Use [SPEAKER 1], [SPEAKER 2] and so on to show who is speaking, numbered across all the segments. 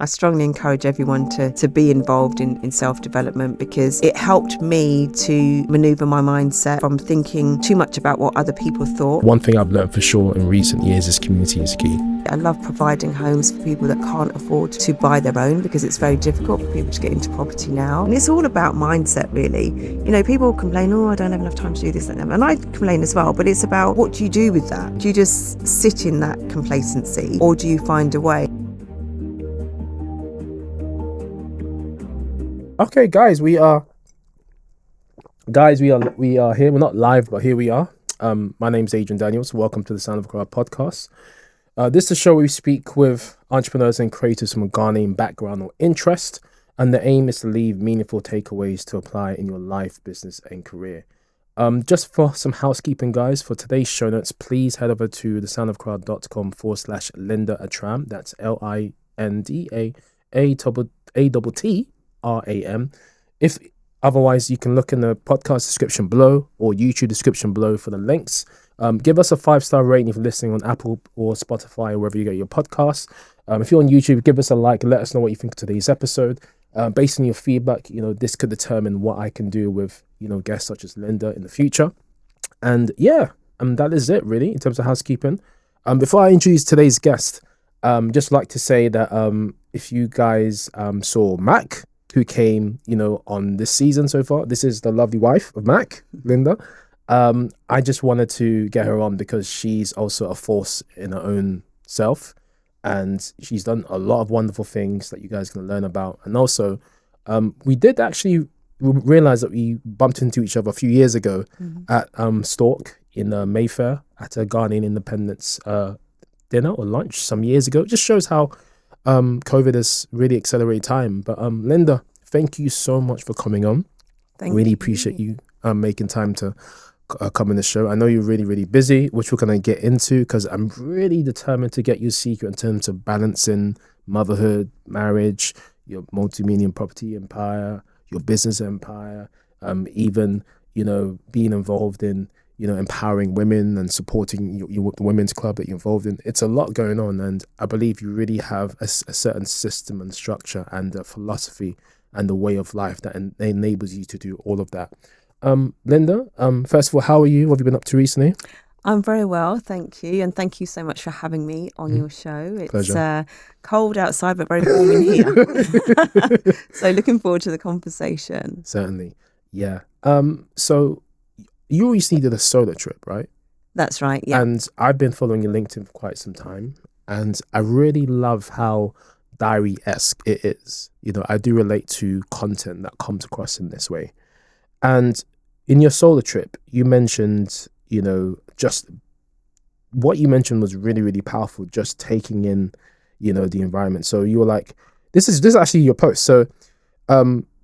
[SPEAKER 1] I strongly encourage everyone to be involved in self-development, because it helped me to manoeuvre my mindset from thinking too much about what other people thought.
[SPEAKER 2] One thing I've learned for sure in recent years is community is key.
[SPEAKER 1] I love providing homes for people that can't afford to buy their own, because it's very difficult for people to get into property now. And it's all about mindset, really. You know, people complain, I don't have enough time to do this and that. And I complain as well, but it's about what do you do with that? Do you just sit in that complacency, or do you find a way?
[SPEAKER 2] Okay, guys, we are here. We're not live, but here we are. My name's Adrian Daniels. Welcome to the Sound of a Crowd podcast. This is a show where we speak with entrepreneurs and creators from a Ghanaian background or interest, and the aim is to leave meaningful takeaways to apply in your life, business, and career. Just for some housekeeping, guys, for today's show notes, please head over to thesoundofcrowd.com/Linda ATTRAM. That's LINDAATTRAM. If otherwise, you can look in the podcast description below or YouTube description below for the links. Give us a 5-star rating if you're listening on Apple or Spotify or wherever you get your podcasts. If you're on YouTube, give us a like. Let us know what you think of today's episode. Based on your feedback, this could determine what I can do with guests such as Linda in the future. And that is it really in terms of housekeeping. Before I introduce today's guest, just like to say that if you guys saw Mac, who came, on this season so far. This is the lovely wife of Mac, Linda. I just wanted to get her on because she's also a force in her own self, and she's done a lot of wonderful things that you guys can learn about. And also, we did actually realize that we bumped into each other a few years ago at Stork in Mayfair at a Ghanaian Independence dinner or lunch some years ago. It just shows how COVID has really accelerated time. But Linda, thank you so much for coming on. Really appreciate you making time to come in the show. I know you're really, really busy, which we're going to get into, because I'm really determined to get your secret in terms of balancing motherhood, marriage, your multi-million property empire, your business empire, even, being involved in empowering women and supporting the women's club that you're involved in. It's a lot going on, and I believe you really have a certain system and structure and a philosophy and a way of life that enables you to do all of that. Linda, first of all, how are you? What have you been up to recently?
[SPEAKER 1] I'm very well, thank you. And thank you so much for having me on your show. It's cold outside, but very warm in here. So looking forward to the conversation.
[SPEAKER 2] Certainly. Yeah. So you recently did a solo trip, right?
[SPEAKER 1] That's right, yeah.
[SPEAKER 2] And I've been following your LinkedIn for quite some time, and I really love how diary-esque it is. I do relate to content that comes across in this way. And in your solo trip, you mentioned, just what you mentioned was really, really powerful, just taking in, the environment. So you were like, this is actually your post. So,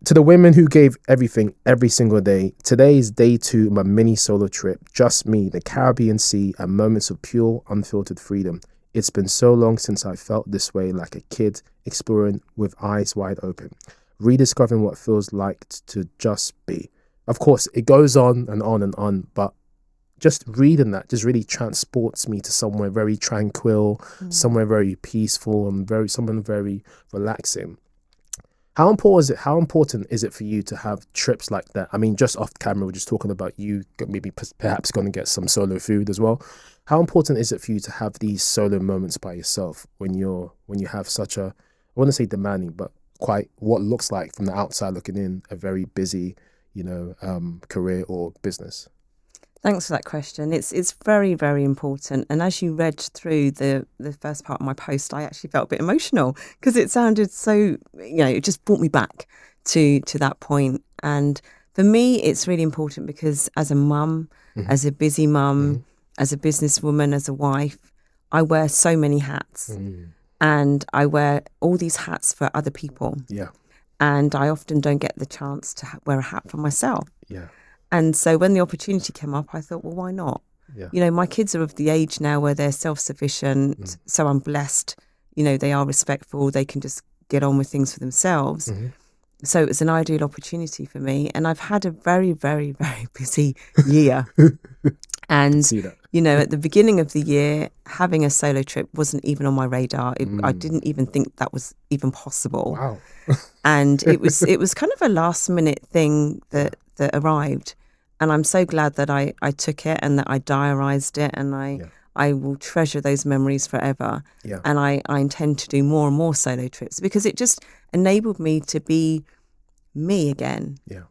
[SPEAKER 2] to the women who gave everything every single day, today is day 2 of my mini solo trip. Just me, the Caribbean Sea, and moments of pure, unfiltered freedom. It's been so long since I felt this way, like a kid exploring with eyes wide open, rediscovering what it feels like to just be. Of course, it goes on and on and on, but just reading that just really transports me to somewhere very tranquil, somewhere very peaceful, and somewhere very relaxing. How important is it for you to have trips like that? I mean, just off camera, we're just talking about you maybe perhaps going to get some solo food as well. How important is it for you to have these solo moments by yourself when you have such a, I want to say demanding, but quite what looks like from the outside looking in, a very busy, career or business?
[SPEAKER 1] Thanks for that question. It's very, very important. And as you read through the first part of my post, I actually felt a bit emotional because it sounded so, it just brought me back to that point. And for me, it's really important because as a mum, as a busy mum, as a businesswoman, as a wife, I wear so many hats. And I wear all these hats for other people.
[SPEAKER 2] Yeah.
[SPEAKER 1] And I often don't get the chance to wear a hat for myself.
[SPEAKER 2] Yeah.
[SPEAKER 1] And so when the opportunity came up, I thought, well, why not? Yeah. My kids are of the age now where they're self-sufficient. So I'm blessed. They are respectful. They can just get on with things for themselves. So it was an ideal opportunity for me. And I've had a very, very, very busy year. And,
[SPEAKER 2] See that.
[SPEAKER 1] at the beginning of the year, having a solo trip wasn't even on my radar. I didn't even think that was even possible.
[SPEAKER 2] Wow.
[SPEAKER 1] And it was kind of a last minute thing that arrived. And I'm so glad that I took it and that I diarised it, and I will treasure those memories forever.
[SPEAKER 2] Yeah.
[SPEAKER 1] And I intend to do more and more solo trips because it just enabled me to be me again.
[SPEAKER 2] Yeah.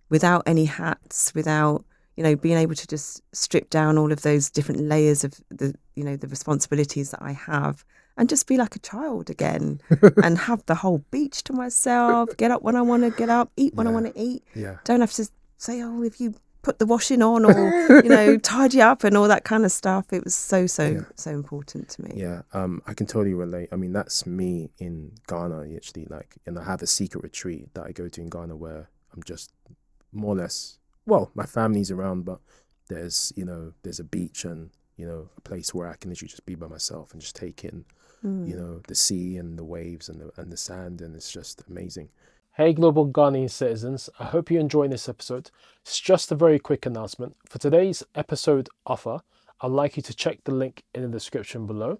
[SPEAKER 1] Without any hats, without, being able to just strip down all of those different layers of the responsibilities that I have and just be like a child again and have the whole beach to myself, get up when I want to get up, eat when I want to eat.
[SPEAKER 2] Yeah.
[SPEAKER 1] Don't have to say, oh, if you put the washing on or, tidy up and all that kind of stuff. It was so important to me.
[SPEAKER 2] Yeah. I can totally relate. I mean, that's me in Ghana, actually. And I have a secret retreat that I go to in Ghana where I'm just more or less, well, my family's around, but there's a beach and, a place where I can literally just be by myself and just take in, the sea and the waves and the sand. And it's just amazing. Hey, global Ghanaian citizens. I hope you're enjoying this episode. It's just a very quick announcement. For today's episode offer, I'd like you to check the link in the description below.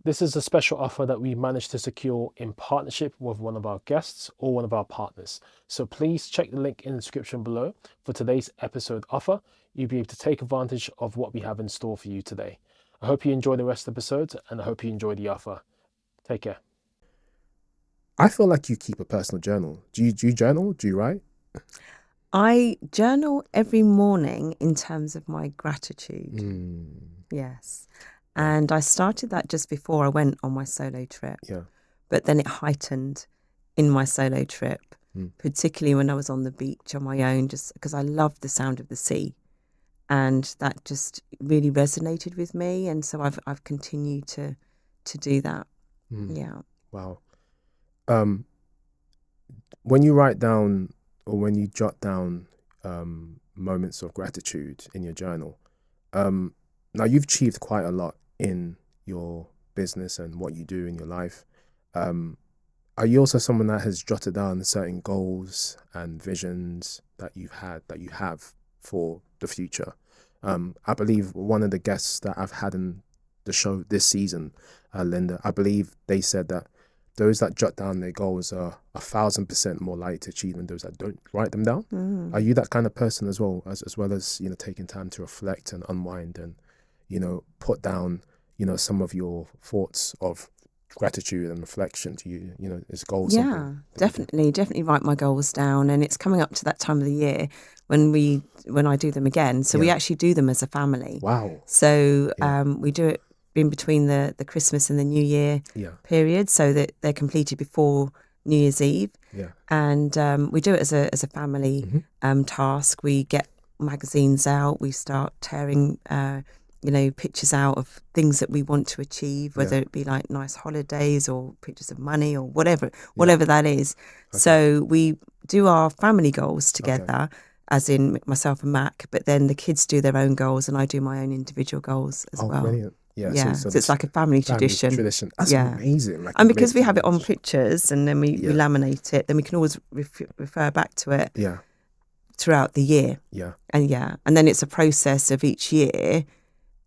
[SPEAKER 2] This is a special offer that we managed to secure in partnership with one of our guests or one of our partners. So please check the link in the description below for today's episode offer. You'll be able to take advantage of what we have in store for you today. I hope you enjoy the rest of the episode and I hope you enjoy the offer. Take care. I feel like you keep a personal journal. Do you journal? Do you write?
[SPEAKER 1] I journal every morning in terms of my gratitude. Yes. And I started that just before I went on my solo trip.
[SPEAKER 2] Yeah.
[SPEAKER 1] But then it heightened in my solo trip, particularly when I was on the beach on my own, just because I love the sound of the sea. And that just really resonated with me. And so I've continued to do that. Yeah.
[SPEAKER 2] Wow. When you write down or when you jot down moments of gratitude in your journal, now you've achieved quite a lot in your business and what you do in your life. Are you also someone that has jotted down certain goals and visions that you have for the future? I believe one of the guests that I've had in the show this season, Linda, I believe they said that those that jot down their goals are 1,000% more likely to achieve than those that don't write them down. Are you that kind of person as well as taking time to reflect and unwind and, put down, some of your thoughts of gratitude and reflection to you, as goals?
[SPEAKER 1] Yeah, definitely write my goals down. And it's coming up to that time of the year when I do them again. So we actually do them as a family.
[SPEAKER 2] Wow.
[SPEAKER 1] So we do it in between the Christmas and the New Year period, so that they're completed before New Year's Eve.
[SPEAKER 2] Yeah.
[SPEAKER 1] And we do it as a family task. We get magazines out. We start tearing pictures out of things that we want to achieve, whether it be like nice holidays or pictures of money or whatever that is. Okay. So we do our family goals together, as in myself and Mac, but then the kids do their own goals and I do my own individual goals as well.
[SPEAKER 2] Brilliant. Yeah.
[SPEAKER 1] Yeah. So it's like a family tradition.
[SPEAKER 2] That's amazing.
[SPEAKER 1] And because we have it on pictures and then we laminate it, then we can always refer back to it throughout the year.
[SPEAKER 2] Yeah.
[SPEAKER 1] And then it's a process of each year,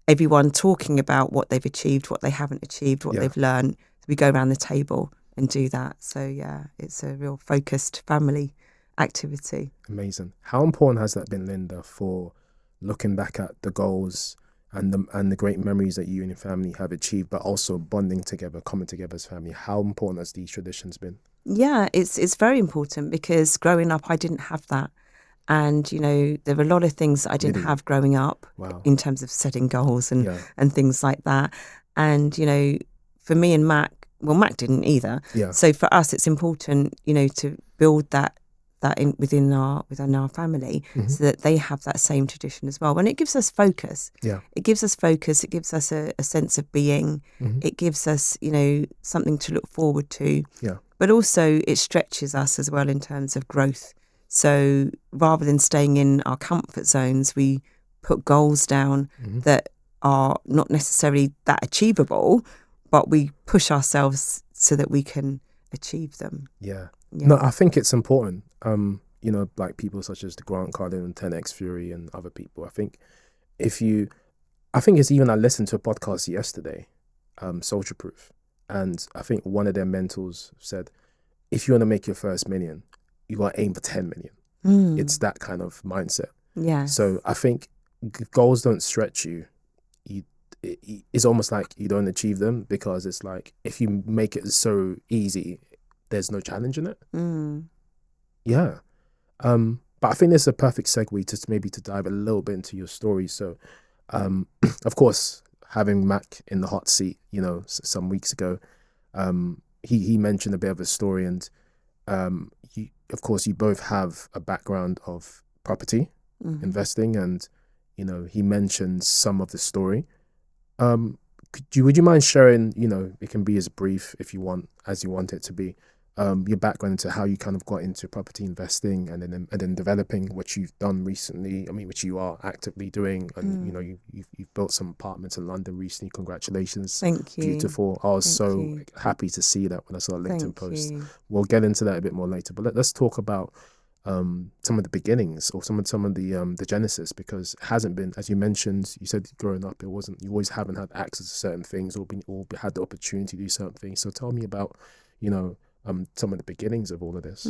[SPEAKER 1] everyone talking about what they've achieved, what they haven't achieved, what they've learned. We go around the table and do that. So it's a real focused family activity.
[SPEAKER 2] Amazing. How important has that been, Linda, for looking back at the goals and the great memories that you and your family have achieved, but also bonding together, coming together as family? How important has these traditions been?
[SPEAKER 1] Yeah, it's very important because growing up, I didn't have that. And, there were a lot of things that I didn't have growing up in terms of setting goals and things like that. And, for me and Mac didn't either. Yeah. So for us, it's important, to build that within our family so that they have that same tradition as well. And it gives us focus. Yeah. It gives us focus. It gives us a sense of being. It gives us, something to look forward to. Yeah. But also it stretches us as well in terms of growth. So rather than staying in our comfort zones, we put goals down that are not necessarily that achievable, but we push ourselves so that we can achieve them.
[SPEAKER 2] Yeah. No, I think it's important. Like people such as the Grant Cardone and 10X Fury and other people. I think if you I think it's even, I listened to a podcast yesterday, Social Proof, and I think one of their mentors said, if you want to make your first million, you got to aim for 10 million. It's that kind of mindset.
[SPEAKER 1] Yeah.
[SPEAKER 2] So I think goals don't stretch you. It's almost like you don't achieve them, because it's like, if you make it so easy, there's no challenge in it. Yeah. But I think this is a perfect segue to dive a little bit into your story. So, of course, having Mac in the hot seat, some weeks ago, he mentioned a bit of a story, and of course, you both have a background of property investing, and he mentioned some of the story. Would you mind sharing? It can be as brief if you want, as you want it to be. Your background into how you kind of got into property investing, and then developing what you've done recently. I mean, which you are actively doing, and you've built some apartments in London recently. Congratulations!
[SPEAKER 1] Thank you.
[SPEAKER 2] Beautiful. I was so happy to see that when I saw a LinkedIn post. We'll get into that a bit more later, but let's talk about some of the beginnings, or some of the genesis, because it hasn't been, as you mentioned, you said growing up, it wasn't, you always haven't had access to certain things, or had the opportunity to do certain things. So tell me about some of the beginnings of all of this.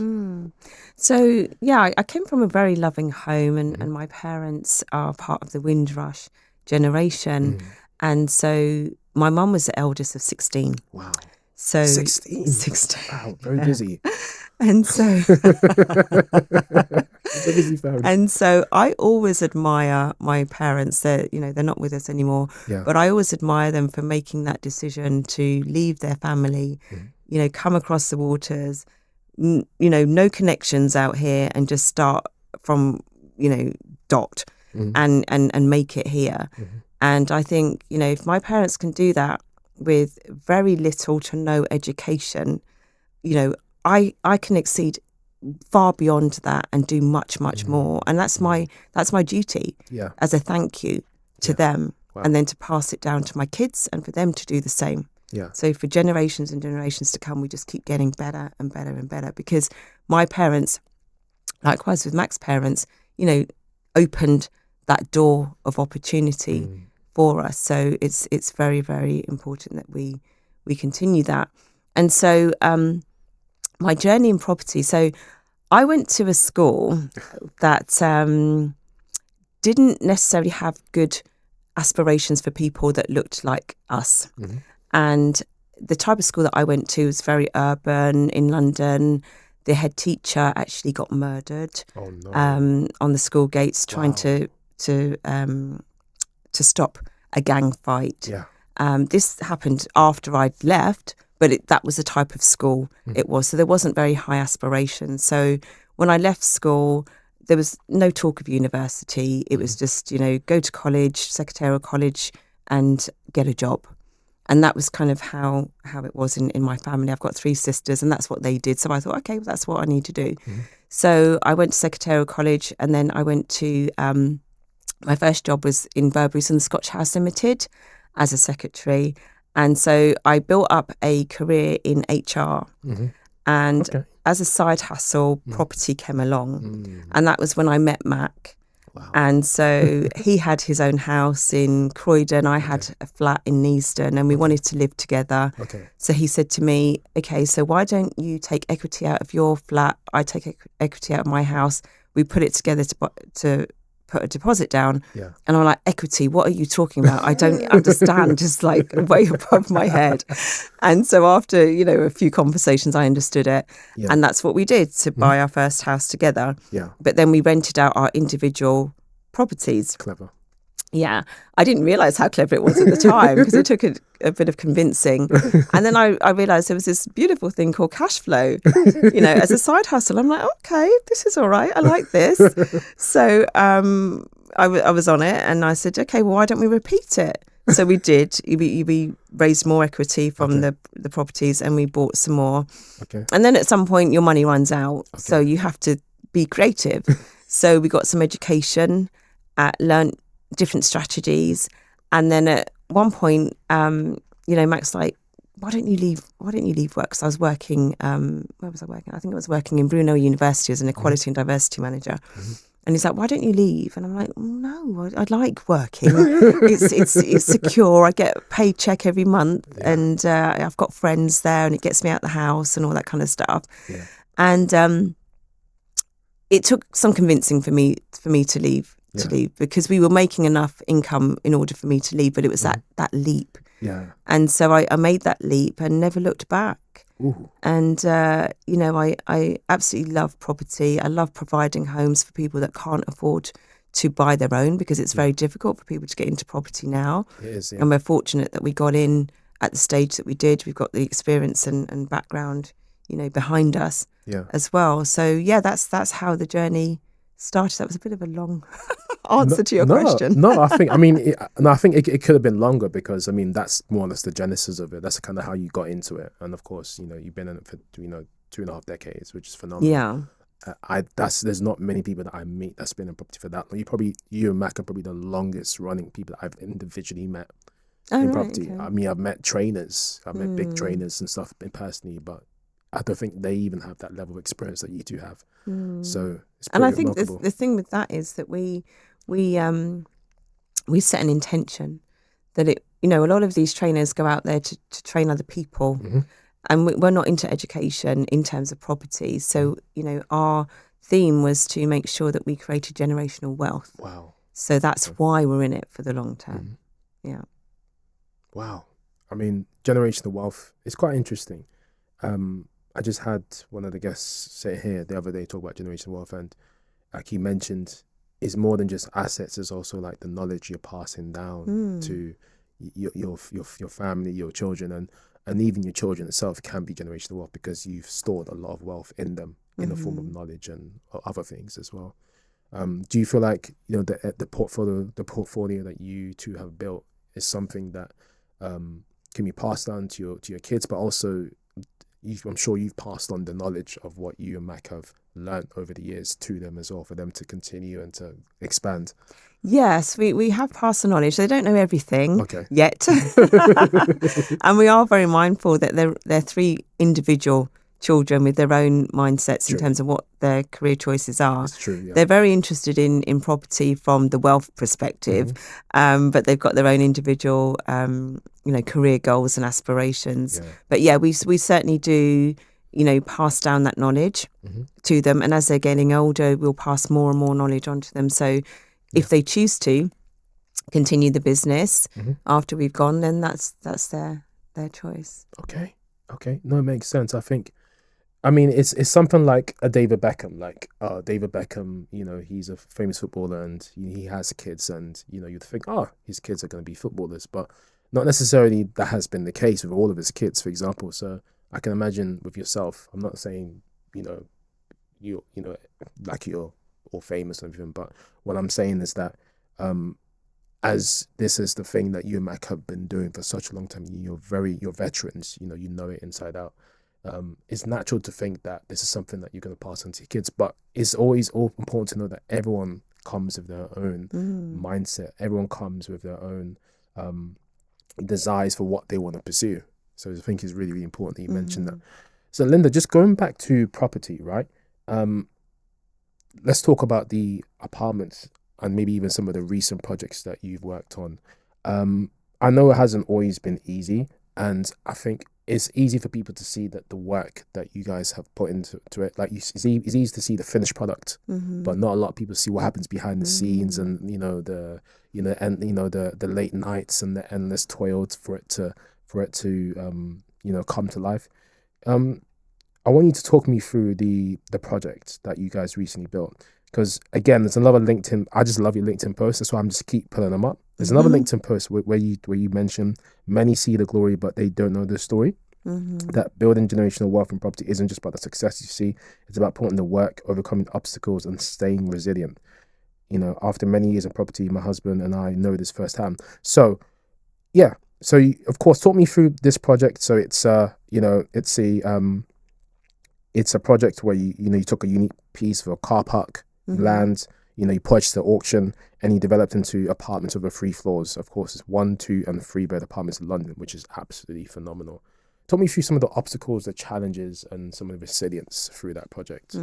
[SPEAKER 1] So yeah, I came from a very loving home, and my parents are part of the Windrush generation, and so my mum was the eldest of 16.
[SPEAKER 2] Wow.
[SPEAKER 1] So
[SPEAKER 2] 16. Wow, very busy.
[SPEAKER 1] And so
[SPEAKER 2] it's a busy family.
[SPEAKER 1] And so I always admire my parents. They're not with us anymore, but I always admire them for making that decision to leave their family, come across the waters, no connections out here, and just start from, dot and make it here. And I think, if my parents can do that with very little to no education, I can exceed far beyond that and do much, much more. And that's my duty as a thank you to them. Wow. And then to pass it down to my kids, and for them to do the same. Yeah. So for generations and generations to come, we just keep getting better and better and better, because my parents, likewise with Mac's parents, opened that door of opportunity for us. So it's very, very important that we continue that. And so my journey in property. So I went to a school that didn't necessarily have good aspirations for people that looked like us. And the type of school that I went to was very urban in London. The head teacher actually got murdered on the school gates, trying to stop a gang fight. This happened after I'd left, but that was the type of school it was. So there wasn't very high aspirations. So when I left school, there was no talk of university. It was just, go to college, secretarial college, and get a job. And that was kind of how it was in my family. I've got 3 sisters, and that's what they did. So I thought, okay, well, that's what I need to do. So I went to secretarial college, and then I went to, my first job was in Burberry's and the Scotch House Limited as a secretary. And so I built up a career in HR. And as a side hustle, property came along. And that was when I met Mac. Wow. And so he had his own house in Croydon. I had a flat in Neasden, and we wanted to live together. So he said to me, okay, so why don't you take equity out of your flat? I take equity out of my house. We put it together to put a deposit down. And I'm like, equity, what are you talking about? I don't understand, just like way above my head. And so after, a few conversations, I understood it. And that's what we did to buy our first house together. But then we rented out our individual properties.
[SPEAKER 2] Clever.
[SPEAKER 1] Yeah. I didn't realise how clever it was at the time, because it took a bit of convincing. And then I realised there was this beautiful thing called cash flow, as a side hustle. I'm like, okay, this is all right. I like this. So I was on it, and I said, okay, well, why don't we repeat it? So we did. We raised more equity from the properties, and we bought some more. And then at some point, your money runs out. So you have to be creative. So we got some education, learned different strategies, and then at one point, Mac's like, why don't you leave work? Because I was working, where was I working? I think I was working in Brunel University as an equality and diversity manager. And he's like, why don't you leave? And I'm like, no, I like working. It's secure. I get a paycheck every month, and I've got friends there, and it gets me out the house and all that kind of stuff.
[SPEAKER 2] Yeah.
[SPEAKER 1] And it took some convincing for me to leave, because we were making enough income in order for me to leave, but it was that leap.
[SPEAKER 2] Yeah.
[SPEAKER 1] And so I made that leap and never looked back.
[SPEAKER 2] Ooh.
[SPEAKER 1] And, I absolutely love property. I love providing homes for people that can't afford to buy their own, because it's very difficult for people to get into property now.
[SPEAKER 2] It is, yeah.
[SPEAKER 1] And we're fortunate that we got in at the stage that we did. We've got the experience and background, behind us as well. So, that's how the journey started. That was a bit of a long answer to your question.
[SPEAKER 2] No, I think it could have been longer, because I mean that's more or less the genesis of it. That's kind of how you got into it, and of course, you've been in it for 2.5 decades, which is phenomenal.
[SPEAKER 1] Yeah.
[SPEAKER 2] There's not many people that I meet that's been in property for that long. You and Mac are probably the longest running people that I've individually met in property.
[SPEAKER 1] Okay.
[SPEAKER 2] I mean, I've met trainers, I've met big trainers and stuff personally, but I don't think they even have that level of experience that you two have. So it's pretty
[SPEAKER 1] and I think
[SPEAKER 2] remarkable.
[SPEAKER 1] the thing with that is that we set an intention that a lot of these trainers go out there to train other people, and we're not into education in terms of property. So our theme was to make sure that we created generational wealth.
[SPEAKER 2] Wow.
[SPEAKER 1] So that's why we're in it for the long term. Yeah.
[SPEAKER 2] Wow. I mean, generational wealth is quite interesting. I just had one of the guests say here the other day talk about generational wealth, and like he mentioned, it's more than just assets. It's also like the knowledge you're passing down to your family, your children, and even your children itself can be generational wealth, because you've stored a lot of wealth in them in the form of knowledge and other things as well. Do you feel like the portfolio that you two have built is something that can be passed down to your kids, but also I'm sure you've passed on the knowledge of what you and Mac have learned over the years to them as well, for them to continue and to expand?
[SPEAKER 1] Yes, we have passed the knowledge. They don't know everything yet. And we are very mindful that they're three individual children with their own mindsets in terms of what their career choices are.
[SPEAKER 2] It's true, yeah.
[SPEAKER 1] They're very interested in property from the wealth perspective, but they've got their own individual career goals and aspirations. But we certainly do pass down that knowledge to them, and as they're getting older, we'll pass more and more knowledge onto them. So if they choose to continue the business after we've gone, then that's their choice.
[SPEAKER 2] Okay. No, it makes sense. I mean, it's something like a David Beckham. Like David Beckham, he's a famous footballer, and he has kids, and you'd think, his kids are going to be footballers, but not necessarily that has been the case with all of his kids, for example. So I can imagine with yourself, I'm not saying you like you're all famous and everything, but what I'm saying is that as this is the thing that you and Mac have been doing for such a long time, you're veterans, you know it inside out. It's natural to think that this is something that you're going to pass on to your kids, but it's always important to know that everyone comes with their own mindset. Everyone comes with their own desires for what they want to pursue. So I think it's really, really important that you mentioned that. So Linda, just going back to property, right? Let's talk about the apartments and maybe even some of the recent projects that you've worked on. I know it hasn't always been easy, and I think it's easy for people to see that the work that you guys have put into it. Like it's easy to see the finished product, but not a lot of people see what happens behind the scenes, and the late nights and the endless toil for it to come to life. I want you to talk me through the project that you guys recently built, because again, there's another LinkedIn. I just love your LinkedIn posts. That's why I'm just keep pulling them up. There's another LinkedIn post where you mention many see the glory, but they don't know the story. That building generational wealth in property isn't just about the success you see. It's about putting the work, overcoming obstacles, and staying resilient. After many years in property, my husband and I know this firsthand. So, yeah. So, of course, talk me through this project. So it's it's a project where you took a unique piece of a car park land. You purchased at auction, and you developed into apartments over 3 floors. Of course, it's 1, 2, and 3 bed apartments in London, which is absolutely phenomenal. Talk me through some of the obstacles, the challenges, and some of the resilience through that project.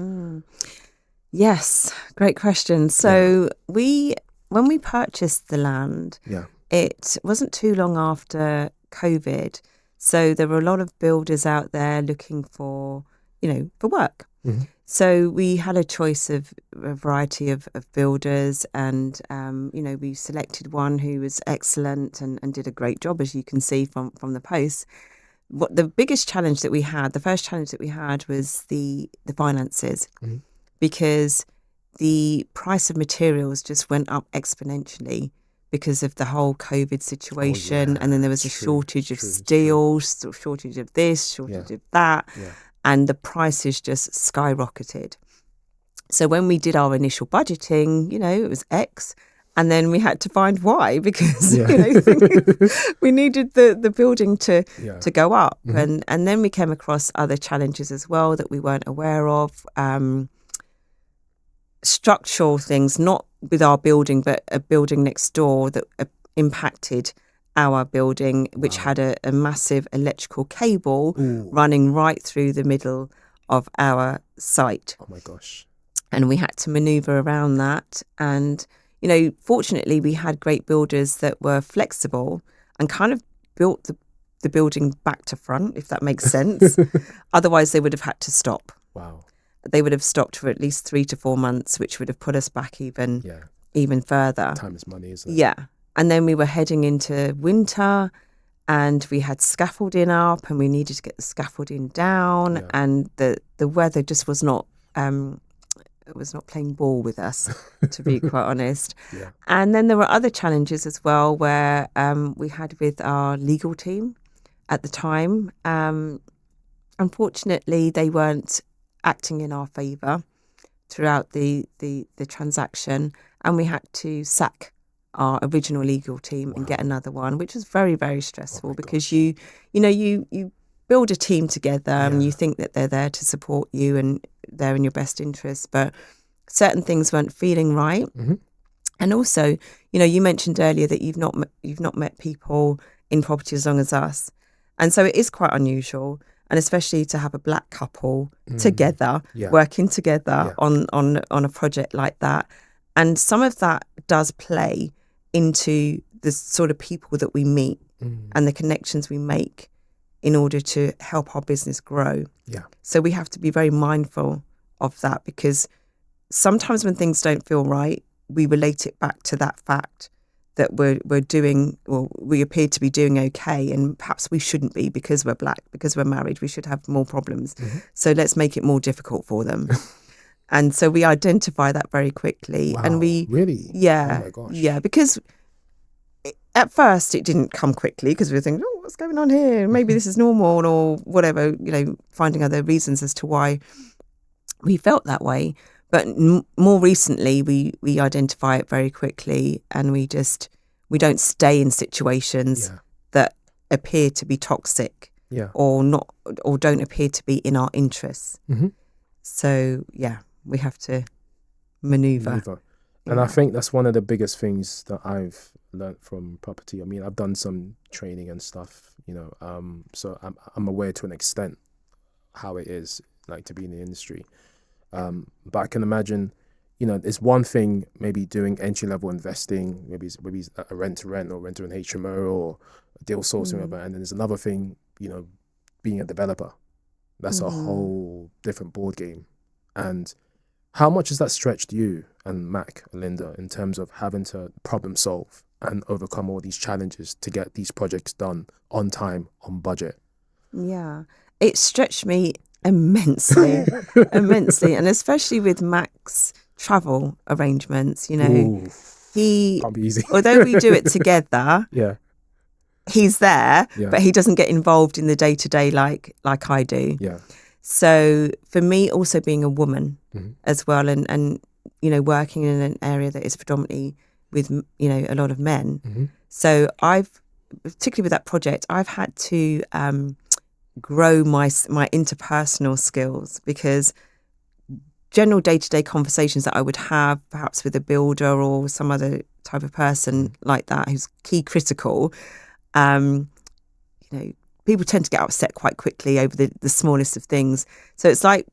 [SPEAKER 1] Yes, great question. So when we purchased the land,
[SPEAKER 2] Yeah.
[SPEAKER 1] it wasn't too long after COVID. So there were a lot of builders out there looking for, for work.
[SPEAKER 2] Mhm.
[SPEAKER 1] So we had a choice of a variety of builders, and we selected one who was excellent and did a great job, as you can see from the post. What the biggest challenge that we had, the first challenge that we had, was the finances,
[SPEAKER 2] Mhm.
[SPEAKER 1] because the price of materials just went up exponentially because of the whole COVID
[SPEAKER 2] Oh
[SPEAKER 1] situation, and then
[SPEAKER 2] yeah,
[SPEAKER 1] there was
[SPEAKER 2] it's
[SPEAKER 1] a
[SPEAKER 2] true.
[SPEAKER 1] shortage
[SPEAKER 2] It's
[SPEAKER 1] of
[SPEAKER 2] true. It's true.
[SPEAKER 1] steel, shortage of this,
[SPEAKER 2] Yeah.
[SPEAKER 1] shortage of that,
[SPEAKER 2] Yeah.
[SPEAKER 1] and the prices just skyrocketed. So when we did our initial budgeting, it was X, and then we had to find Y because
[SPEAKER 2] Yeah.
[SPEAKER 1] we needed the building to
[SPEAKER 2] Yeah.
[SPEAKER 1] go up,
[SPEAKER 2] Mhm.
[SPEAKER 1] and then we came across other challenges as well that we weren't aware of. Structural things, not with our building, but a building next door that impacted our building, which
[SPEAKER 2] Wow.
[SPEAKER 1] had a massive electrical cable
[SPEAKER 2] Ooh.
[SPEAKER 1] running right through the middle of our site.
[SPEAKER 2] Oh my gosh.
[SPEAKER 1] And we had to maneuver around that. And, fortunately, we had great builders that were flexible and kind of built the building back to front, if that makes sense. Otherwise, they would have had to stop.
[SPEAKER 2] Wow.
[SPEAKER 1] They would have stopped for at least 3 to 4 months, which would have put us back even further.
[SPEAKER 2] Time is money, isn't it?
[SPEAKER 1] Yeah. And then we were heading into winter, and we had scaffolding up, and we needed to get the scaffolding down,
[SPEAKER 2] Yeah.
[SPEAKER 1] and the weather just was not playing ball with us, to be quite honest.
[SPEAKER 2] Yeah.
[SPEAKER 1] And then there were other challenges as well, where we had with our legal team at the time. Unfortunately, they weren't acting in our favour throughout the transaction, and we had to sack our original legal team and get another one, which was very, very stressful, because you build a team together and you think that they're there to support you and they're in your best interest, but certain things weren't feeling right.
[SPEAKER 2] Mhm.
[SPEAKER 1] And also, you mentioned earlier that you've not met people in property as long as us, and so it is quite unusual. And especially to have a black couple together, working together on a project like that. And some of that does play into the sort of people that we meet and the connections we make in order to help our business grow.
[SPEAKER 2] Yeah.
[SPEAKER 1] So we have to be very mindful of that, because sometimes when things don't feel right, we relate it back to that fact that we're doing, or we appear to be doing okay, and perhaps we shouldn't be, because we're black, because we're married, we should have more problems. So let's make it more difficult for them. And so we identify that very quickly.
[SPEAKER 2] Wow.
[SPEAKER 1] And we
[SPEAKER 2] Really?
[SPEAKER 1] yeah,
[SPEAKER 2] Oh my gosh.
[SPEAKER 1] yeah, because at first it didn't come quickly, because we were thinking, oh, what's going on here? Maybe this is normal, or whatever, finding other reasons as to why we felt that way. But more recently, we identify it very quickly, and we don't stay in situations that appear to be toxic, or don't appear to be in our interests. So we have to maneuver.
[SPEAKER 2] And I think that's one of the biggest things that I've learned from property. I mean, I've done some training and stuff, so I'm aware to an extent how it is like to be in the industry. But I can imagine, it's one thing maybe doing entry-level investing, maybe it's a rent-to-rent or rent-to-an HMO or deal sourcing, whatever. And then there's another thing, being a developer. That's a whole different board game. And how much has that stretched you and Mac and Linda in terms of having to problem solve and overcome all these challenges to get these projects done on time, on budget?
[SPEAKER 1] Yeah, it stretched me immensely, and especially with Mac's travel arrangements.
[SPEAKER 2] Ooh,
[SPEAKER 1] he,
[SPEAKER 2] can't be easy.
[SPEAKER 1] although we do it together, he's there, but he doesn't get involved in the day-to-day like I do. So for me, also being a woman as well, and working in an area that is predominantly with a lot of men, so particularly with that project, I've had to grow my interpersonal skills, because general day-to-day conversations that I would have perhaps with a builder or some other type of person like that who's key critical, people tend to get upset quite quickly over the smallest of things. So it's like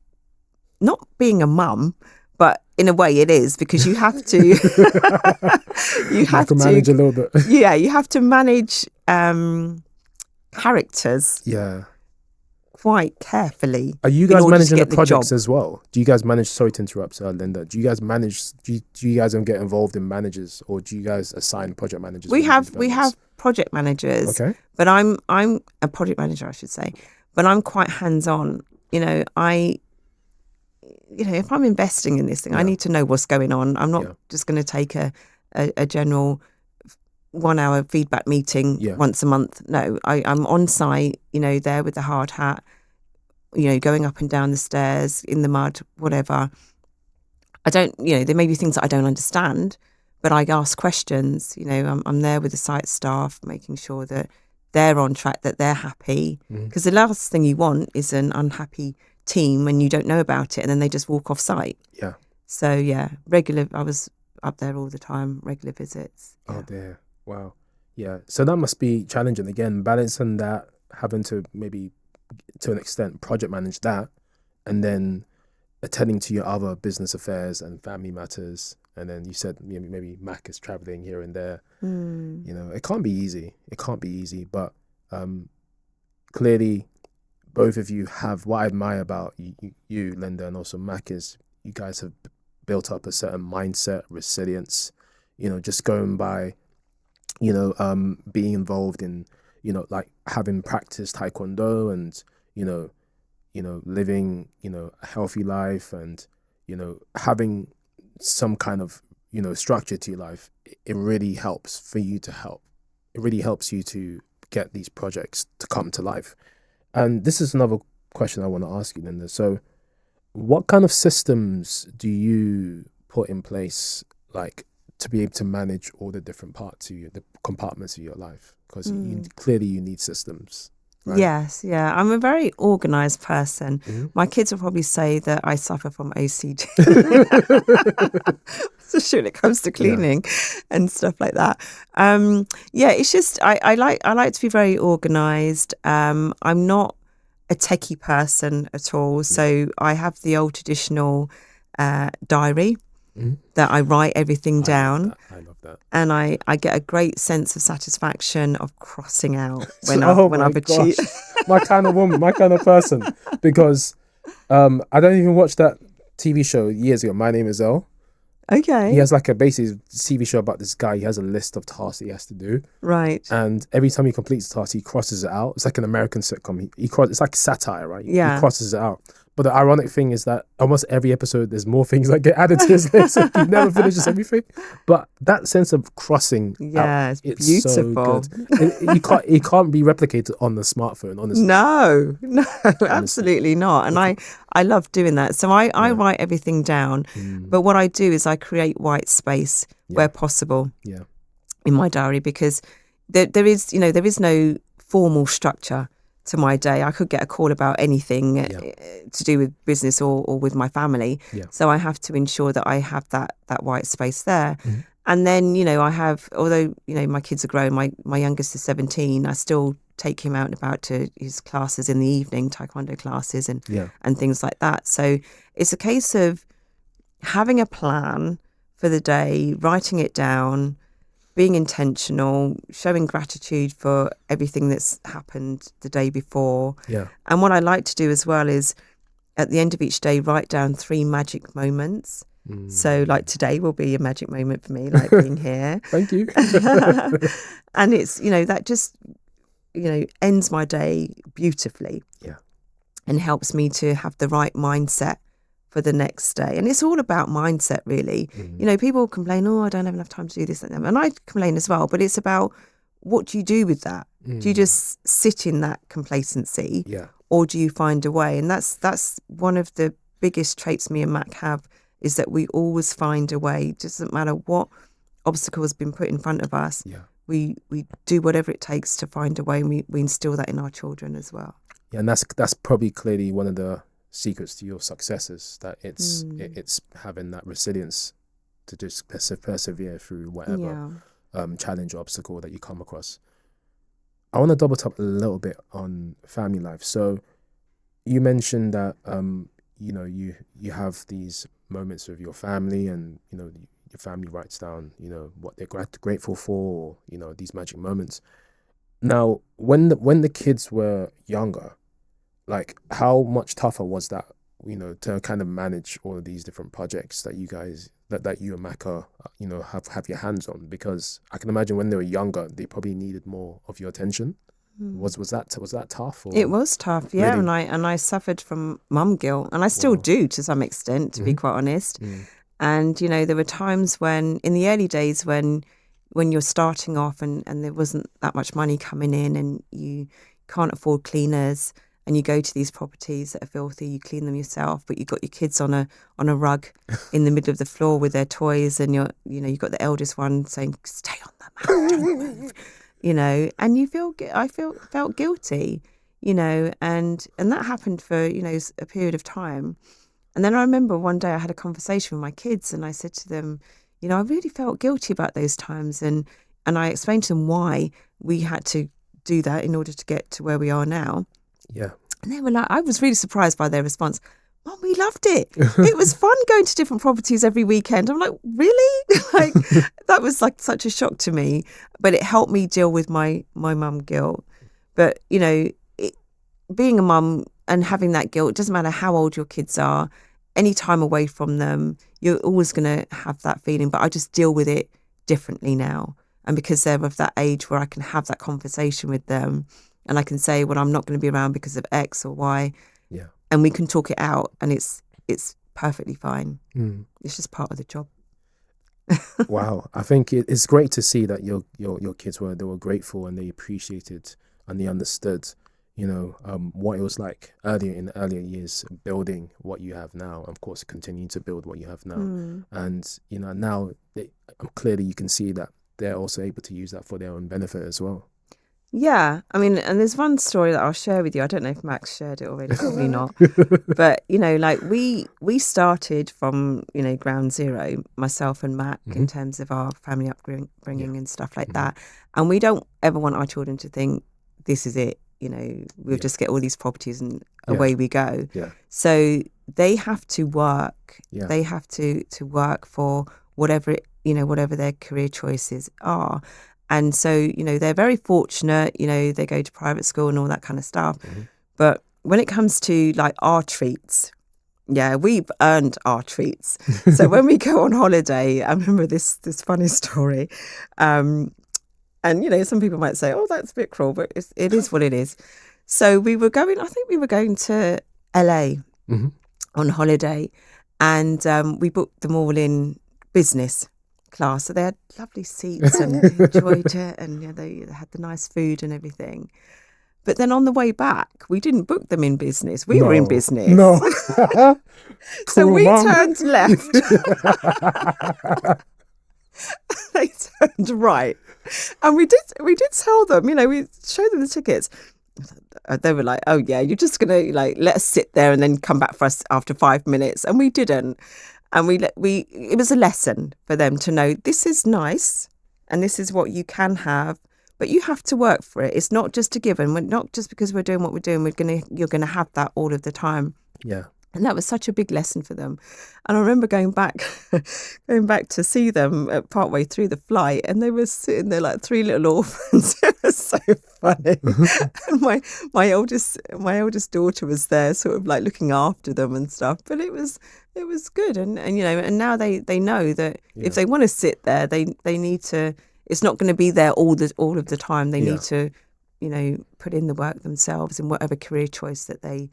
[SPEAKER 1] not being a mum, but in a way it is, because you have to you have to
[SPEAKER 2] manage a little bit.
[SPEAKER 1] Yeah, you have to manage characters
[SPEAKER 2] Yeah.
[SPEAKER 1] quite carefully.
[SPEAKER 2] Are you
[SPEAKER 1] in
[SPEAKER 2] guys
[SPEAKER 1] order to
[SPEAKER 2] managing the
[SPEAKER 1] get
[SPEAKER 2] projects
[SPEAKER 1] job.
[SPEAKER 2] as well? Do you guys manage? Sorry to interrupt, Linda. Do you guys manage? Do you guys get involved in managers, or do you guys assign project managers?
[SPEAKER 1] We
[SPEAKER 2] when you do
[SPEAKER 1] have
[SPEAKER 2] developments?
[SPEAKER 1] project managers,
[SPEAKER 2] Okay.
[SPEAKER 1] but I'm a project manager, I should say. But I'm quite hands on. If I'm investing in this thing, I need to know what's going on. I'm not just going to take a general 1 hour feedback meeting once a month. No, I'm on site, there with the hard hat, going up and down the stairs in the mud, whatever. I don't, there may be things that I don't understand, but I ask questions. I'm there with the site staff, making sure that they're on track, that they're happy. Because the last thing you want is an unhappy team when you don't know about it and then they just walk off site.
[SPEAKER 2] Yeah.
[SPEAKER 1] So I was up there all the time, regular visits.
[SPEAKER 2] Oh dear. Wow. Yeah. So that must be challenging again, balancing that, having to maybe to an extent project manage that, and then attending to your other business affairs and family matters. And then you said maybe Mac is traveling here and there. It can't be easy. But clearly both of you have, what I admire about you, Linda, and also Mac, is you guys have built up a certain mindset, resilience, just going by, being involved in, like having practiced Taekwondo and, living, a healthy life and, having some kind of, structure to your life. It really helps for you to help. It really helps you to get these projects to come to life. And this is another question I want to ask you, Linda. So what kind of systems do you put in place, like, to be able to manage all the different parts of the compartments of your life? Because clearly you need systems. Right? Yes,
[SPEAKER 1] yeah. I'm a very organised person. My kids will probably say that I suffer from OCD, especially when it comes to cleaning and stuff like that. It's just I like to be very organised. I'm not a techie person at all, so I have the old traditional diary that I write everything down.
[SPEAKER 2] I love that.
[SPEAKER 1] And I get a great sense of satisfaction of crossing out when I've achieved.
[SPEAKER 2] My kind of woman, my kind of person. Because I don't even watch that TV show years ago, My Name is Earl.
[SPEAKER 1] Okay.
[SPEAKER 2] He has like a basically TV show about this guy. He has a list of tasks that he has to do.
[SPEAKER 1] Right.
[SPEAKER 2] And every time he completes a task, he crosses it out. It's like an American sitcom. It's like satire, right?
[SPEAKER 1] Yeah.
[SPEAKER 2] He crosses it out. But the ironic thing is that almost every episode, there's more things that get added to his list. So he never finishes everything. But that sense of crossing out, it's
[SPEAKER 1] beautiful.
[SPEAKER 2] So good. It can't be replicated on the smartphone, honestly.
[SPEAKER 1] No, absolutely not. And I love doing that. So I write everything down. But what I do is I create white space where possible in my diary, because there is no formal structure to my day. I could get a call about anything to do with business or with my family. So I have to ensure that I have that white space there. And then, I have, although, my kids are grown, my youngest is 17, I still take him out and about to his classes in the evening, Taekwondo classes and things like that. So it's a case of having a plan for the day, writing it down, being intentional, showing gratitude for everything that's happened the day before. And what I like to do as well is at the end of each day, write down 3 magic moments. So like today will be a magic moment for me, like being here.
[SPEAKER 2] Thank you.
[SPEAKER 1] And it's, that just, ends my day beautifully. And helps me to have the right mindset for the next day. And it's all about mindset, really. People complain, I don't have enough time to do this and I complain as well, but it's about, what do you do with that? Do you just sit in that complacency, or do you find a way? And that's one of the biggest traits me and Mac have, is that we always find a way. It doesn't matter what obstacle has been put in front of us. We do whatever it takes to find a way, and we instill that in our children as well.
[SPEAKER 2] And that's probably clearly one of the secrets to your successes, that it's having that resilience to just persevere through whatever challenge or obstacle that you come across. I want to double tap a little bit on family life. So you mentioned that you know, you have these moments with your family, and you know, your family writes down, you know, what they're grateful for, or, you know, these magic moments. Now, when the kids were younger, like, how much tougher was that, you know, to kind of manage all of these different projects that you guys, that you and Maka, you know, have your hands on? Because I can imagine when they were younger, they probably needed more of your attention. Was that tough? Or
[SPEAKER 1] It was tough, yeah,
[SPEAKER 2] really?
[SPEAKER 1] and I suffered from mum guilt, and I still
[SPEAKER 2] Wow.
[SPEAKER 1] do to some extent, to be quite honest. And you know, there were times when, in the early days, when you're starting off and there wasn't that much money coming in, and you can't afford cleaners, and you go to these properties that are filthy, you clean them yourself, but you've got your kids on a rug in the middle of the floor with their toys, and you've got the eldest one saying, "Stay on the mat, don't move," you know, and I felt guilty, you know, and that happened for, you know, a period of time. And then I remember one day I had a conversation with my kids, and I said to them, you know, I really felt guilty about those times, and I explained to them why we had to do that in order to get to where we are now.
[SPEAKER 2] Yeah.
[SPEAKER 1] And they were like, I was really surprised by their response. Mum, we loved it. It was fun going to different properties every weekend. I'm like, really? Like, that was like such a shock to me. But it helped me deal with my mum guilt. But, you know, being a mum and having that guilt, it doesn't matter how old your kids are, any time away from them, you're always going to have that feeling. But I just deal with it differently now. And because they're of that age where I can have that conversation with them, and I can say, well, I'm not going to be around because of X or Y.
[SPEAKER 2] Yeah.
[SPEAKER 1] And we can talk it out, and it's perfectly fine. It's just part of the job.
[SPEAKER 2] Wow. I think it's great to see that your kids were grateful, and they appreciated, and they understood, you know, what it was like in the earlier years, building what you have now, and of course continuing to build what you have now. And you know, now clearly you can see that they're also able to use that for their own benefit as well.
[SPEAKER 1] Yeah, I mean, and there's one story that I'll share with you. I don't know if Max shared it already, probably not. But, you know, like we started from, you know, ground zero, myself and Mac, in terms of our family upbringing and stuff like that. And we don't ever want our children to think this is it, you know, we'll just get all these properties and away we go.
[SPEAKER 2] Yeah.
[SPEAKER 1] So they have to work.
[SPEAKER 2] Yeah.
[SPEAKER 1] They have to work for whatever their career choices are. And so, you know, they're very fortunate, you know, they go to private school and all that kind of stuff. But when it comes to like our treats, yeah, we've earned our treats. So when we go on holiday, I remember this funny story. And, you know, some people might say, oh, that's a bit cruel, but it is what it is. So I think we were going to LA on holiday, and we booked them all in business class, so they had lovely seats and they enjoyed it, and they had the nice food and everything. But then on the way back, we didn't book them in business. We were in business.
[SPEAKER 2] No.
[SPEAKER 1] So we turned left. They turned right, and we did tell them. You know, we showed them the tickets. They were like, "Oh yeah, you're just gonna like let us sit there and then come back for us after 5 minutes," and we didn't. And it was a lesson for them to know this is nice and this is what you can have, but you have to work for it. It's not just a given. We're not just because we're doing what we're doing, you're gonna have that all of the time.
[SPEAKER 2] Yeah.
[SPEAKER 1] And that was such a big lesson for them. And I remember going back to see them partway through the flight, and they were sitting there like three little orphans. It was so funny. And my eldest daughter was there, sort of like looking after them and stuff. But it was good, and you know, and now they know that if they want to sit there, they need to. It's not going to be there all of the time. They need to, you know, put in the work themselves in whatever career choice that they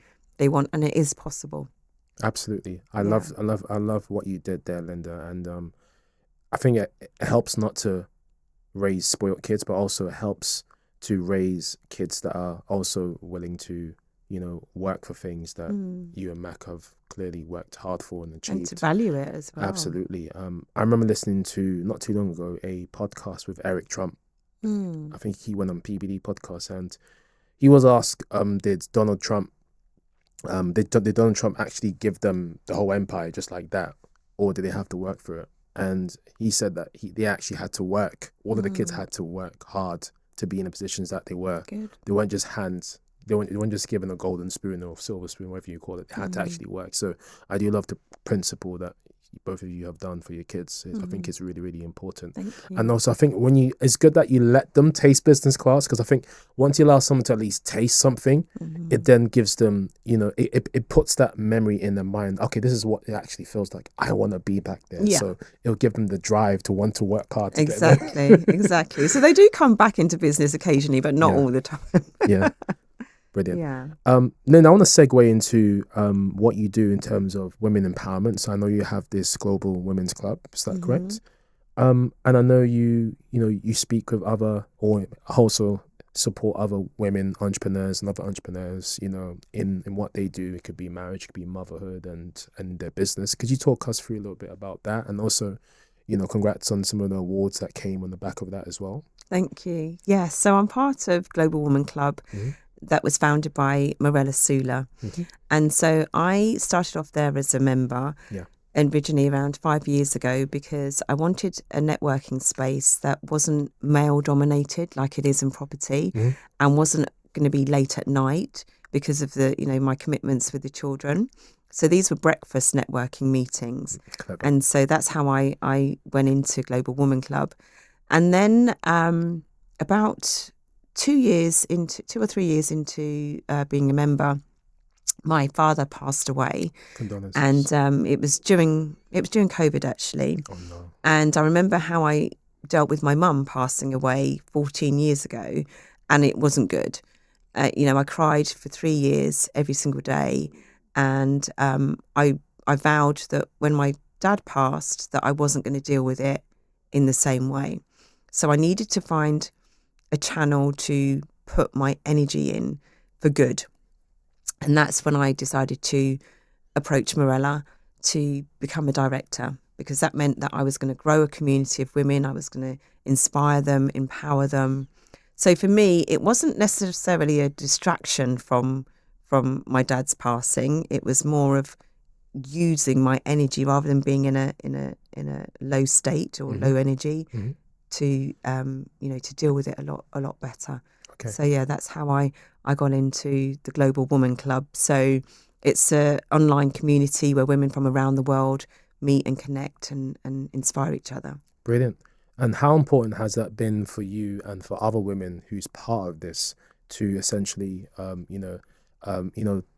[SPEAKER 1] want, and it is possible.
[SPEAKER 2] Absolutely. I love what you did there, Linda. And I think it helps not to raise spoiled kids, but also it helps to raise kids that are also willing to, you know, work for things that you and Mac have clearly worked hard for and achieved.
[SPEAKER 1] And to value it as well.
[SPEAKER 2] Absolutely. I remember listening to, not too long ago, a podcast with Eric Trump. I think he went on PBD podcast, and he was asked, did Donald Trump actually give them the whole empire just like that, or did they have to work for it? And he said that they actually had to work. All of the kids had to work hard to be in the positions that they were.
[SPEAKER 1] Good.
[SPEAKER 2] They weren't just hands they weren't just given a golden spoon or silver spoon, whatever you call it. It had to actually work. So I do love the principle that both of you have done for your kids. I think it's really, really important.
[SPEAKER 1] Thank you.
[SPEAKER 2] And also I think it's good that you let them taste business class, because I think once you allow someone to at least taste something, it then gives them, it puts that memory in their mind. Okay, this is what it actually feels like. I want to be back there.
[SPEAKER 1] Yeah.
[SPEAKER 2] So it'll give them the drive to want to work hard to get
[SPEAKER 1] Exactly. Exactly. So they do come back into business occasionally, but not all the time.
[SPEAKER 2] Yeah. Brilliant.
[SPEAKER 1] Yeah.
[SPEAKER 2] Then I want to segue into what you do in terms of women empowerment. So I know you have this Global Women's Club. Is that correct? And I know you speak with other, or also support other women entrepreneurs and other entrepreneurs, in what they do. It could be marriage, it could be motherhood, and their business. Could you talk us through a little bit about that? And also, congrats on some of the awards that came on the back of that as well.
[SPEAKER 1] Thank you. Yes. So I'm part of Global Woman Club. That was founded by Morella Sula. And so I started off there as a member originally around 5 years ago, because I wanted a networking space that wasn't male dominated like it is in property, and wasn't going to be late at night because of the, my commitments with the children. So these were breakfast networking meetings.
[SPEAKER 2] Clever.
[SPEAKER 1] And so that's how I went into Global Woman Club. And then about 2 or 3 years into being a member, my father passed away.
[SPEAKER 2] Condolences.
[SPEAKER 1] And it was during COVID, actually.
[SPEAKER 2] Oh no.
[SPEAKER 1] And I remember how I dealt with my mum passing away 14 years ago, and it wasn't good. I cried for 3 years every single day, and I vowed that when my dad passed, that I wasn't going to deal with it in the same way. So I needed to find a channel to put my energy in for good. And that's when I decided to approach Morella to become a director, because that meant that I was going to grow a community of women. I was going to inspire them, empower them. So for me, it wasn't necessarily a distraction from my dad's passing. It was more of using my energy rather than being in a low state or low energy to deal with it a lot better.
[SPEAKER 2] Okay.
[SPEAKER 1] So yeah, that's how I got into the Global Woman Club. So it's an online community where women from around the world meet and connect and inspire each other.
[SPEAKER 2] Brilliant. And how important has that been for you and for other women who's part of this to essentially,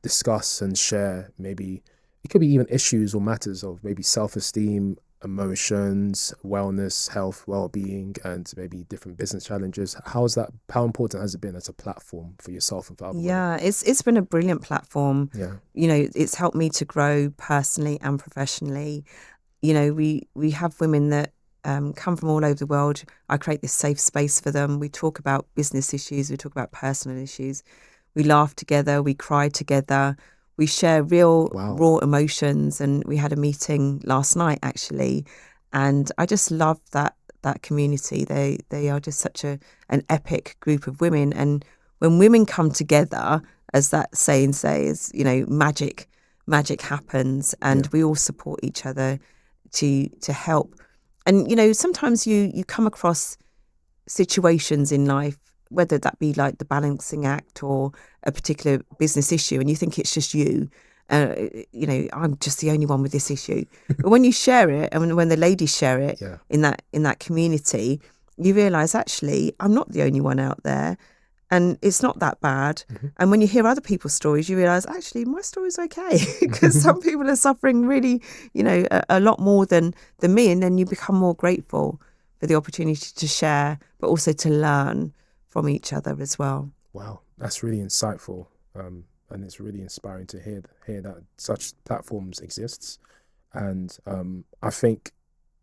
[SPEAKER 2] discuss and share, maybe it could be even issues or matters of maybe self-esteem, emotions, wellness, health, well-being, and maybe different business challenges. How important has it been as a platform for yourself and for other women?
[SPEAKER 1] It's been a brilliant platform.
[SPEAKER 2] Yeah.
[SPEAKER 1] It's helped me to grow personally and professionally. We have women that come from all over the world. I create this safe space for them. We talk about business issues, we talk about personal issues. We laugh together, we cry together. We share real raw emotions, and we had a meeting last night actually, and I just love that community. They are just such an epic group of women, and when women come together, as that saying says, magic happens, and we all support each other to help. And sometimes you come across situations in life, whether that be like the balancing act or a particular business issue, and you think it's just you. I'm just the only one with this issue. But when you share it, and when the ladies share it in that community, you realise actually I'm not the only one out there, and it's not that bad. And when you hear other people's stories, you realise actually my story's okay, because some people are suffering really, a lot more than me, and then you become more grateful for the opportunity to share, but also to learn from each other as well.
[SPEAKER 2] Wow, that's really insightful, and it's really inspiring to hear that such platforms exists. And I think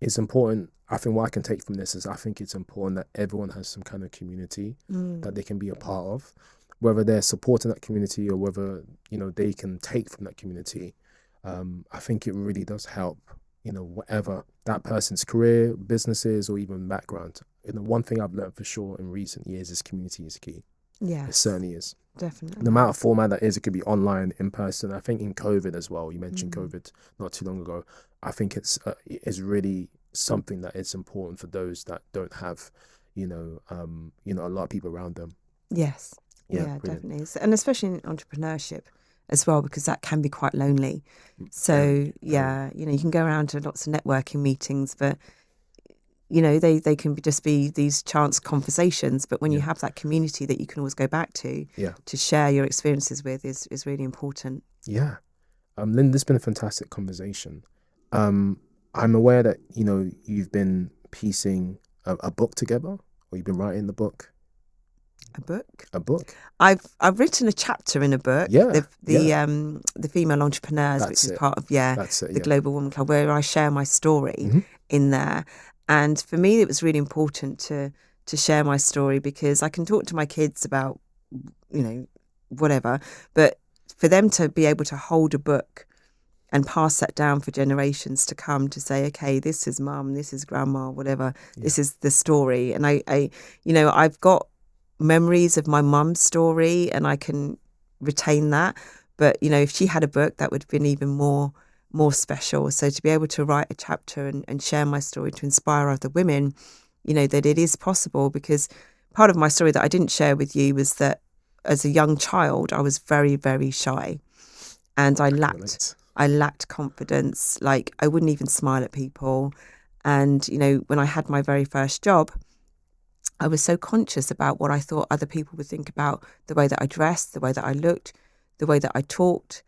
[SPEAKER 2] it's important. I think what I can take from this is I think it's important that everyone has some kind of community that they can be a part of, whether they're supporting that community or whether they can take from that community. I think it really does help. Whatever that person's career, businesses, or even background. One thing I've learned for sure in recent years is community is key.
[SPEAKER 1] Yeah,
[SPEAKER 2] it certainly is.
[SPEAKER 1] Definitely.
[SPEAKER 2] No matter format that is, it could be online, in person. I think in COVID as well. You mentioned COVID not too long ago. I think it's really something that is important for those that don't have, a lot of people around them.
[SPEAKER 1] Yes. Yeah,
[SPEAKER 2] brilliant.
[SPEAKER 1] definitely. And especially in entrepreneurship as well, because that can be quite lonely. So,
[SPEAKER 2] Very.
[SPEAKER 1] you can go around to lots of networking meetings, but, they can just be these chance conversations. But when you have that community that you can always go back to share your experiences with is really important.
[SPEAKER 2] Yeah. Lynn, this has been a fantastic conversation. I'm aware that, you've been piecing a book together, or you've been writing the book.
[SPEAKER 1] A book?
[SPEAKER 2] A book?
[SPEAKER 1] I've written a chapter in a book, the Female Entrepreneurs, which is part of the Global Woman Club, where I share my story in there. And for me, it was really important to share my story, because I can talk to my kids about whatever, but for them to be able to hold a book and pass that down for generations to come, to say, okay, this is mum, this is grandma, whatever, this is the story. And I've got memories of my mum's story and I can retain that. But, if she had a book, that would have been even more special. So to be able to write a chapter and share my story to inspire other women, that it is possible. Because part of my story that I didn't share with you was that as a young child, I was very, very shy, and I lacked confidence. Like, I wouldn't even smile at people. And, when I had my very first job, I was so conscious about what I thought other people would think about the way that I dressed, the way that I looked, the way that I talked,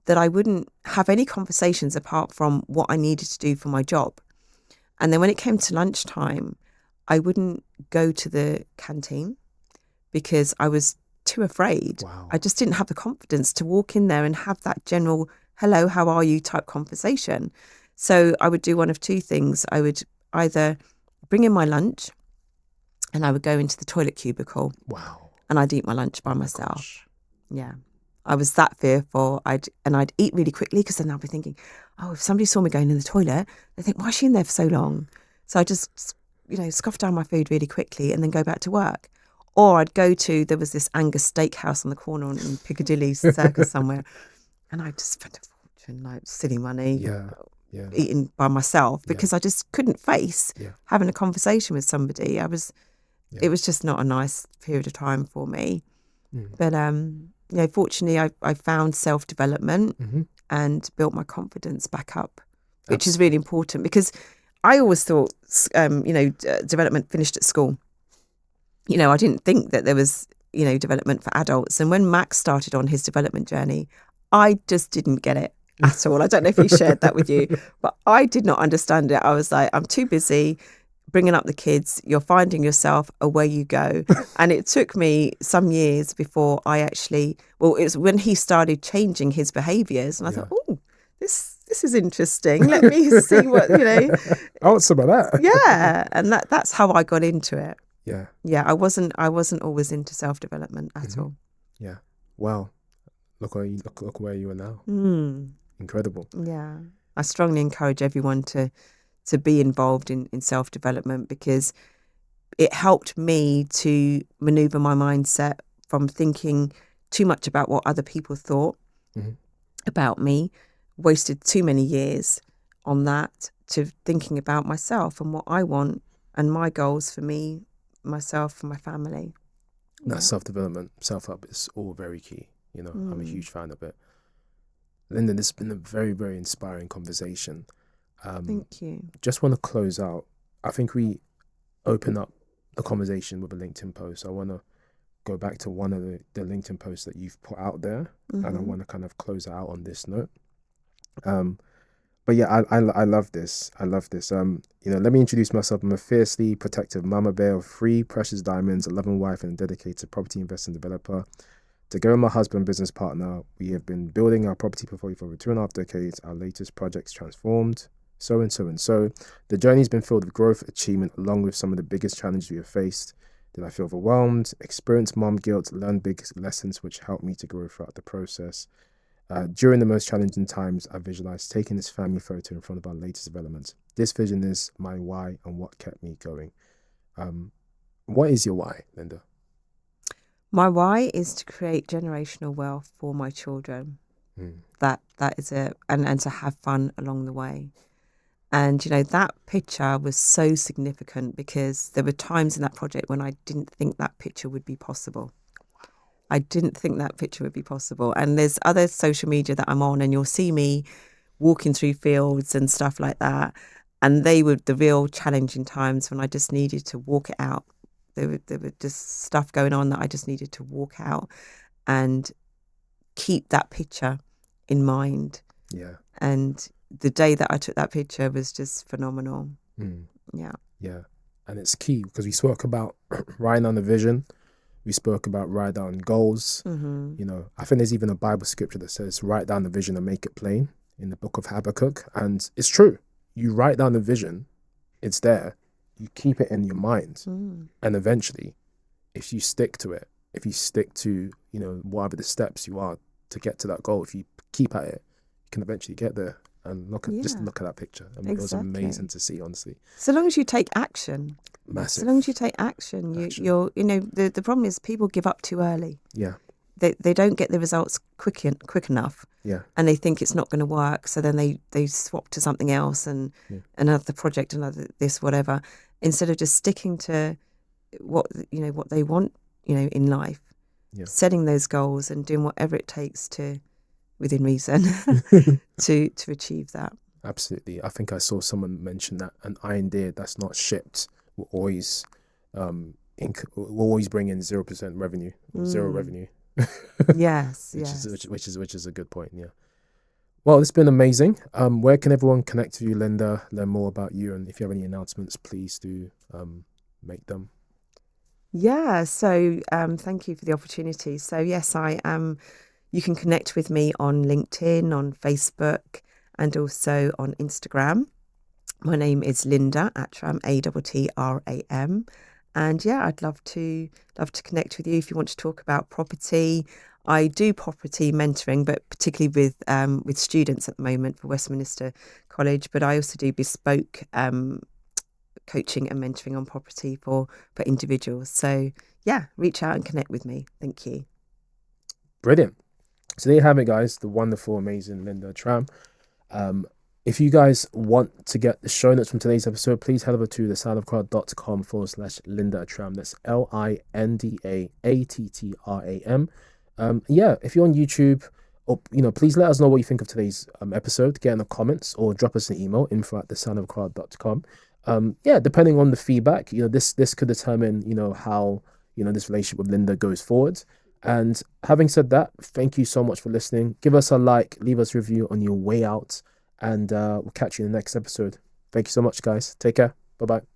[SPEAKER 1] that I wouldn't have any conversations apart from what I needed to do for my job. And then when it came to lunchtime, I wouldn't go to the canteen because I was too afraid.
[SPEAKER 2] Wow.
[SPEAKER 1] I just didn't have the confidence to walk in there and have that general, hello, how are you type conversation. So I would do one of two things. I would either bring in my lunch and I would go into the toilet cubicle.
[SPEAKER 2] Wow.
[SPEAKER 1] And I'd eat my lunch by myself.
[SPEAKER 2] Gosh.
[SPEAKER 1] Yeah. I was that fearful. I'd eat really quickly, because then I'd be thinking, oh, if somebody saw me going in the toilet, they think, why is she in there for so long? So I just, scoff down my food really quickly and then go back to work. Or I'd go to, there was this Angus steakhouse on the corner in Piccadilly Circus somewhere, and I'd just spend a fortune, like silly money, eating by myself, because I just couldn't face having a conversation with somebody. It was just not a nice period of time for me. But fortunately, I found self-development and built my confidence back up, which is really important, because I always thought, development finished at school. I didn't think that there was, development for adults. And when Max started on his development journey, I just didn't get it at all. I don't know if he shared that with you, but I did not understand it. I was like, I'm too busy bringing up the kids. You're finding yourself, away you go. And it took me some years before I actually, it was when he started changing his behaviours, and I thought, oh, this is interesting. Let me see what,
[SPEAKER 2] I want some of that.
[SPEAKER 1] Yeah. And that's how I got into it.
[SPEAKER 2] Yeah.
[SPEAKER 1] Yeah, I wasn't always into self-development at all.
[SPEAKER 2] Yeah. Wow. Look where you are now. Incredible.
[SPEAKER 1] Yeah. I strongly encourage everyone to be involved in self-development, because it helped me to maneuver my mindset from thinking too much about what other people thought about me, wasted too many years on that, to thinking about myself and what I want and my goals for me, myself, and my family.
[SPEAKER 2] That self-development, self-help is all very key. I'm a huge fan of it. Linda, this has been a very, very inspiring conversation.
[SPEAKER 1] Thank you.
[SPEAKER 2] Just want to close out. I think we open up the conversation with a LinkedIn post. I want to go back to one of the LinkedIn posts that you've put out there, and I want to kind of close out on this note. But yeah, I love this. I love this. Let me introduce myself. I'm a fiercely protective mama bear of 3 precious diamonds, a loving wife, and a dedicated property investor and developer. Together with my husband and business partner, we have been building our property portfolio for over 2.5 decades. Our latest projects transformed, so and so and so. The journey's been filled with growth, achievement, along with some of the biggest challenges we have faced. Did I feel overwhelmed? Experienced mom guilt, learned big lessons which helped me to grow throughout the process. During the most challenging times, I visualized taking this family photo in front of our latest developments. This vision is my why and what kept me going. What is your why, Linda?
[SPEAKER 1] My why is to create generational wealth for my children. That is it, and to have fun along the way. And that picture was so significant, because there were times in that project when I didn't think that picture would be possible. I didn't think that picture would be possible. And there's other social media that I'm on, and you'll see me walking through fields and stuff like that. And they were the real challenging times when I just needed to walk it out. There were just stuff going on that I just needed to walk out and keep that picture in mind.
[SPEAKER 2] Yeah.
[SPEAKER 1] And the day that I took that picture was just phenomenal. Yeah.
[SPEAKER 2] Yeah. And it's key because we spoke about writing down the vision. We spoke about write down goals.
[SPEAKER 1] Mm-hmm.
[SPEAKER 2] You know, I think there's even a Bible scripture that says write down the vision and make it plain in the book of Habakkuk. And it's true. You write down the vision, it's there. You keep it in your mind. And eventually, if you stick to it, if you stick to, you know, whatever the steps you are to get to that goal, if you keep at it, you can eventually get there. And just look at that picture. I mean, It was amazing to see, honestly.
[SPEAKER 1] So long as you take action.
[SPEAKER 2] Massive.
[SPEAKER 1] So long as you take action. You're you know, the problem is people give up too early.
[SPEAKER 2] Yeah.
[SPEAKER 1] They don't get the results quick enough.
[SPEAKER 2] Yeah.
[SPEAKER 1] And they think it's not going to work. So then they swap to something else and another project, another this, whatever, instead of just sticking to what they want, in life, setting those goals and doing whatever it takes to, within reason, to achieve that.
[SPEAKER 2] Absolutely. I think I saw someone mention that an iron deer that's not shipped will always bring in 0% revenue, or zero revenue.
[SPEAKER 1] Yes,
[SPEAKER 2] which is a good point. Yeah. Well, it's been amazing. Where can everyone connect with you, Linda? Learn more about you, and if you have any announcements, please do make them.
[SPEAKER 1] Yeah. So thank you for the opportunity. So yes, I am. You can connect with me on LinkedIn, on Facebook, and also on Instagram. My name is Linda ATTRAM, ATTRAM. And yeah, I'd love to connect with you if you want to talk about property. I do property mentoring, but particularly with students at the moment for Westminster College. But I also do bespoke coaching and mentoring on property for individuals. So yeah, reach out and connect with me. Thank you.
[SPEAKER 2] Brilliant. So there you have it, guys. The wonderful, amazing Linda ATTRAM. If you guys want to get the show notes from today's episode, please head over to thesoundofcrowd.com/Linda ATTRAM. That's LINDAATTRAM. Yeah, if you're on YouTube, or please let us know what you think of today's episode. Get in the comments or drop us an email, info@thesoundofcrowd.com. Yeah, depending on the feedback, this could determine how this relationship with Linda goes forward. And having said that, thank you so much for listening. Give us a like, leave us a review on your way out, and we'll catch you in the next episode. Thank you so much, guys. Take care. Bye-bye.